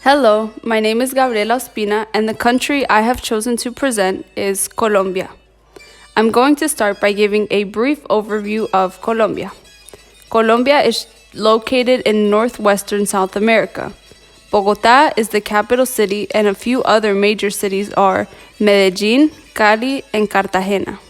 Hello, my name is Gabriela Ospina, and the country I have chosen to present is Colombia. I'm going to start by giving a brief overview of Colombia. Colombia is located in northwestern South America. Bogotá is the capital city, and a few other major cities are Medellín, Cali, and Cartagena.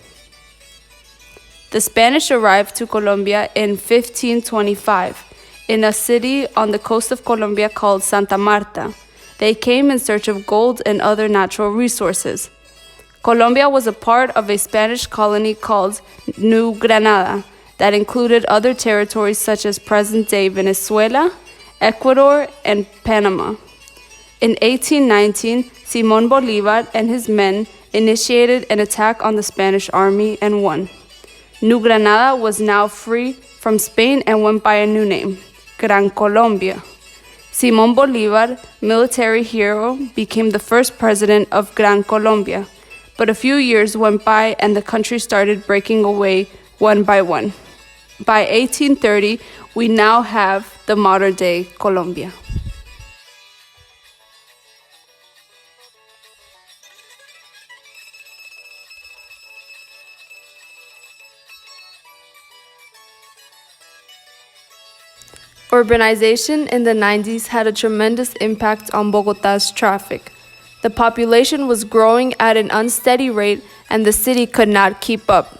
The Spanish arrived to Colombia in 1525 in a city on the coast of Colombia called Santa Marta. They came in search of gold and other natural resources. Colombia was a part of a Spanish colony called New Granada that included other territories such as present-day Venezuela, Ecuador, and Panama. In 1819, Simón Bolívar and his men initiated an attack on the Spanish army and won. New Granada was now free from Spain and went by a new name, Gran Colombia. Simón Bolívar, military hero, became the first president of Gran Colombia, but a few years went by and the country started breaking away one by one. By 1830, we now have the modern-day Colombia. Urbanization in the 90s had a tremendous impact on Bogotá's traffic. The population was growing at an unsteady rate and the city could not keep up.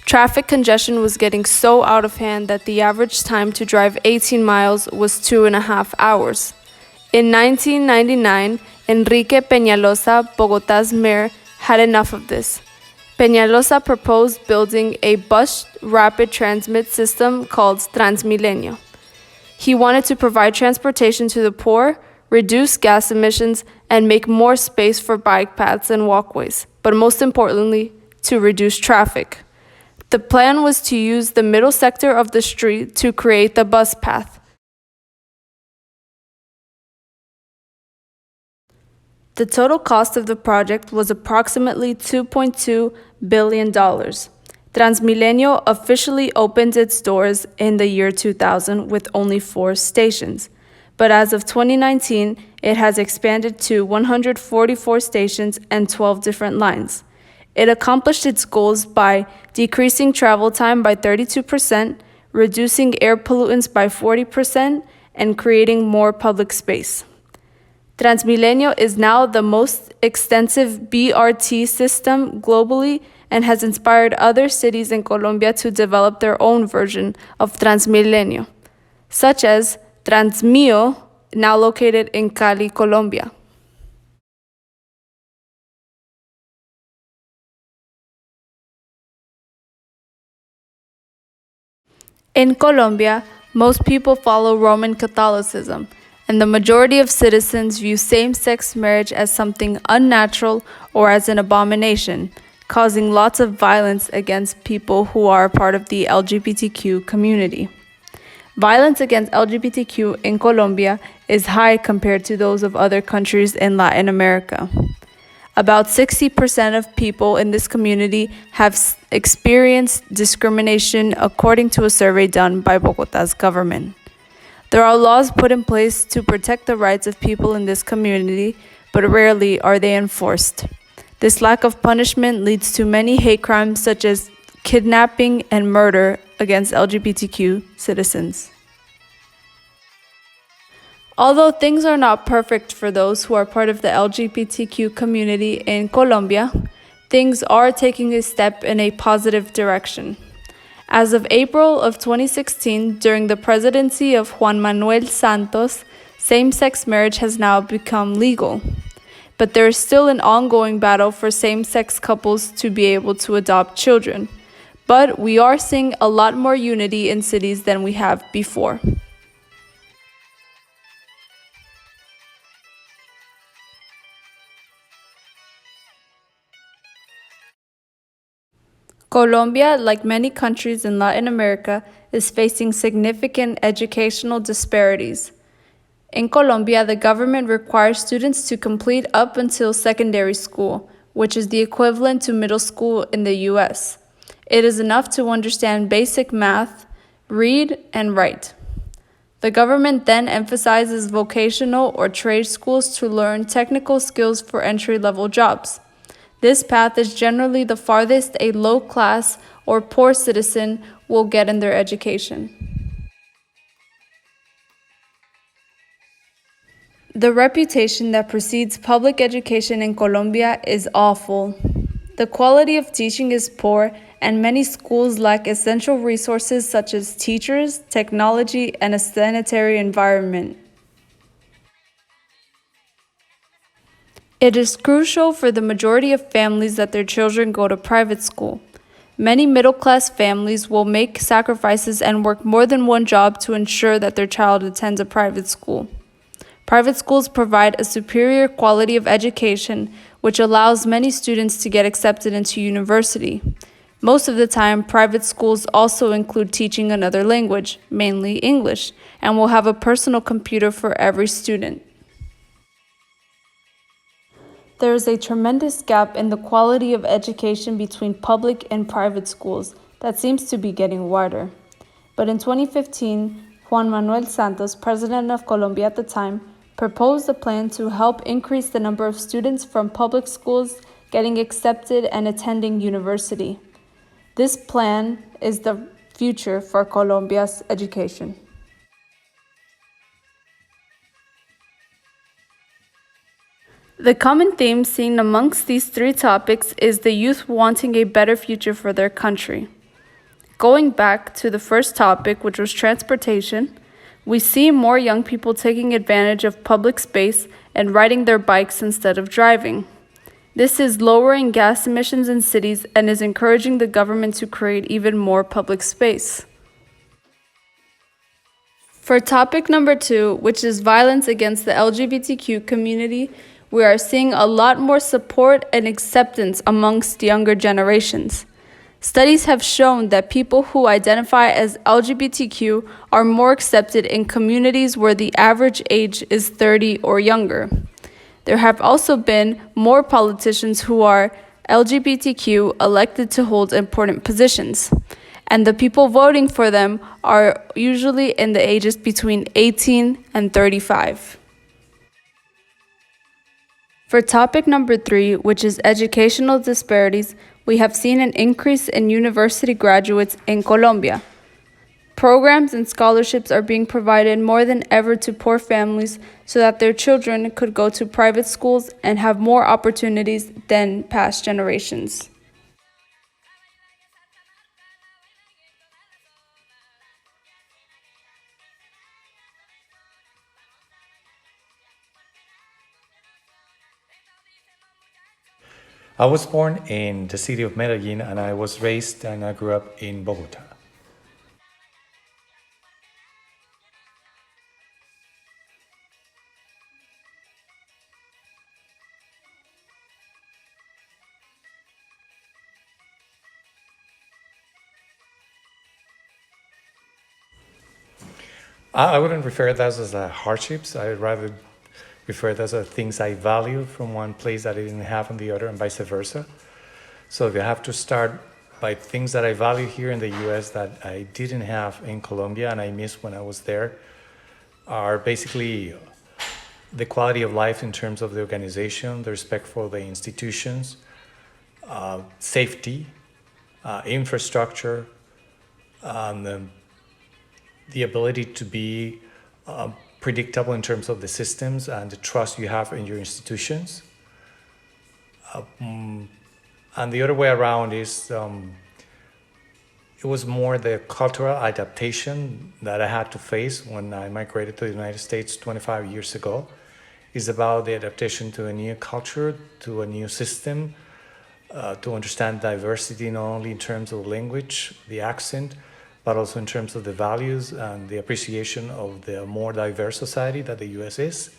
Traffic congestion was getting so out of hand that the average time to drive 18 miles was 2.5 hours. In 1999, Enrique Peñalosa, Bogotá's mayor, had enough of this. Peñalosa proposed building a bus rapid transit system called Transmilenio. He wanted to provide transportation to the poor, reduce gas emissions, and make more space for bike paths and walkways, but most importantly, to reduce traffic. The plan was to use the middle sector of the street to create the bus path. The total cost of the project was approximately $2.2 billion. Transmilenio officially opened its doors in the year 2000 with only 4 stations, but as of 2019, it has expanded to 144 stations and 12 different lines. It accomplished its goals by decreasing travel time by 32%, reducing air pollutants by 40%, and creating more public space. Transmilenio is now the most extensive BRT system globally and has inspired other cities in Colombia to develop their own version of Transmilenio, such as Transmio, now located in Cali, Colombia. In Colombia, most people follow Roman Catholicism, and the majority of citizens view same-sex marriage as something unnatural or as an abomination, causing lots of violence against people who are part of the LGBTQ community. Violence against LGBTQ in Colombia is high compared to those of other countries in Latin America. About 60% of people in this community have experienced discrimination according to a survey done by Bogotá's government. There are laws put in place to protect the rights of people in this community, but rarely are they enforced. This lack of punishment leads to many hate crimes such as kidnapping and murder against LGBTQ citizens. Although things are not perfect for those who are part of the LGBTQ community in Colombia, things are taking a step in a positive direction. As of April of 2016, during the presidency of Juan Manuel Santos, same-sex marriage has now become legal. But there is still an ongoing battle for same-sex couples to be able to adopt children. But we are seeing a lot more unity in cities than we have before. Colombia, like many countries in Latin America, is facing significant educational disparities. In Colombia, the government requires students to complete up until secondary school, which is the equivalent to middle school in the US. It is enough to understand basic math, read, and write. The government then emphasizes vocational or trade schools to learn technical skills for entry-level jobs. This path is generally the farthest a low-class or poor citizen will get in their education. The reputation that precedes public education in Colombia is awful. The quality of teaching is poor, and many schools lack essential resources such as teachers, technology, and a sanitary environment. It is crucial for the majority of families that their children go to private school. Many middle-class families will make sacrifices and work more than one job to ensure that their child attends a private school. Private schools provide a superior quality of education, which allows many students to get accepted into university. Most of the time, private schools also include teaching another language, mainly English, and will have a personal computer for every student. There is a tremendous gap in the quality of education between public and private schools that seems to be getting wider. But in 2015, Juan Manuel Santos, president of Colombia at the time, proposed a plan to help increase the number of students from public schools getting accepted and attending university. This plan is the future for Colombia's education. The common theme seen amongst these three topics is the youth wanting a better future for their country. Going back to the first topic, which was transportation, we see more young people taking advantage of public space and riding their bikes instead of driving. This is lowering gas emissions in cities and is encouraging the government to create even more public space. For topic number 2, which is violence against the LGBTQ community, we are seeing a lot more support and acceptance amongst younger generations. Studies have shown that people who identify as LGBTQ are more accepted in communities where the average age is 30 or younger. There have also been more politicians who are LGBTQ elected to hold important positions, and the people voting for them are usually in the ages between 18 and 35. For topic number 3, which is educational disparities, we have seen an increase in university graduates in Colombia. Programs and scholarships are being provided more than ever to poor families so that their children could go to private schools and have more opportunities than past generations. I was born in the city of Medellin, and I was raised and I grew up in Bogota. I wouldn't refer that as a hardships. I would rather refer that as things I value from one place that I didn't have in the other, and vice versa. So if you have to start by things that I value here in the US that I didn't have in Colombia and I missed when I was there, are basically the quality of life in terms of the organization, the respect for the institutions, safety, infrastructure, and the ability to be predictable in terms of the systems and the trust you have in your institutions. And the other way around is it was more the cultural adaptation that I had to face when I migrated to the United States 25 years ago. It's about the adaptation to a new culture, to a new system, to understand diversity not only in terms of language, the accent, but also in terms of the values and the appreciation of the more diverse society that the US is.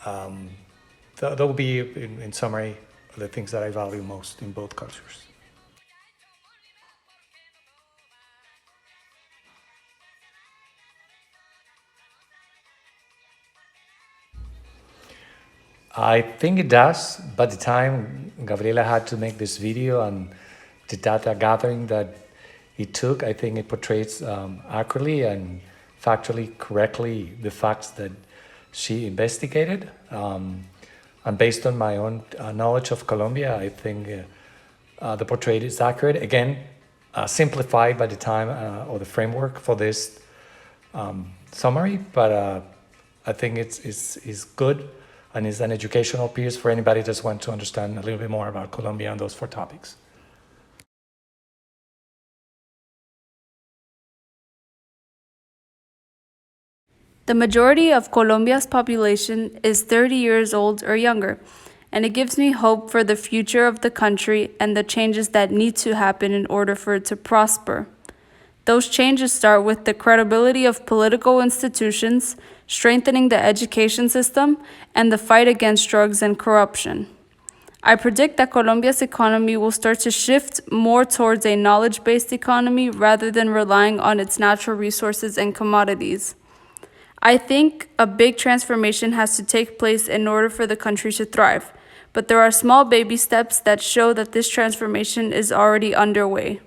That will be, in summary, the things that I value most in both cultures. I think it does. By the time Gabriela had to make this video and the data gathering that it took, I think it portrays accurately and factually correctly the facts that she investigated. And based on my own knowledge of Colombia, I think the portrait is accurate. Again, simplified by the time or the framework for this summary, but I think it's good and is an educational piece for anybody that just wants to understand a little bit more about Colombia and those 4 topics. The majority of Colombia's population is 30 years old or younger, and it gives me hope for the future of the country and the changes that need to happen in order for it to prosper. Those changes start with the credibility of political institutions, strengthening the education system, and the fight against drugs and corruption. I predict that Colombia's economy will start to shift more towards a knowledge-based economy rather than relying on its natural resources and commodities. I think a big transformation has to take place in order for the country to thrive, but there are small baby steps that show that this transformation is already underway.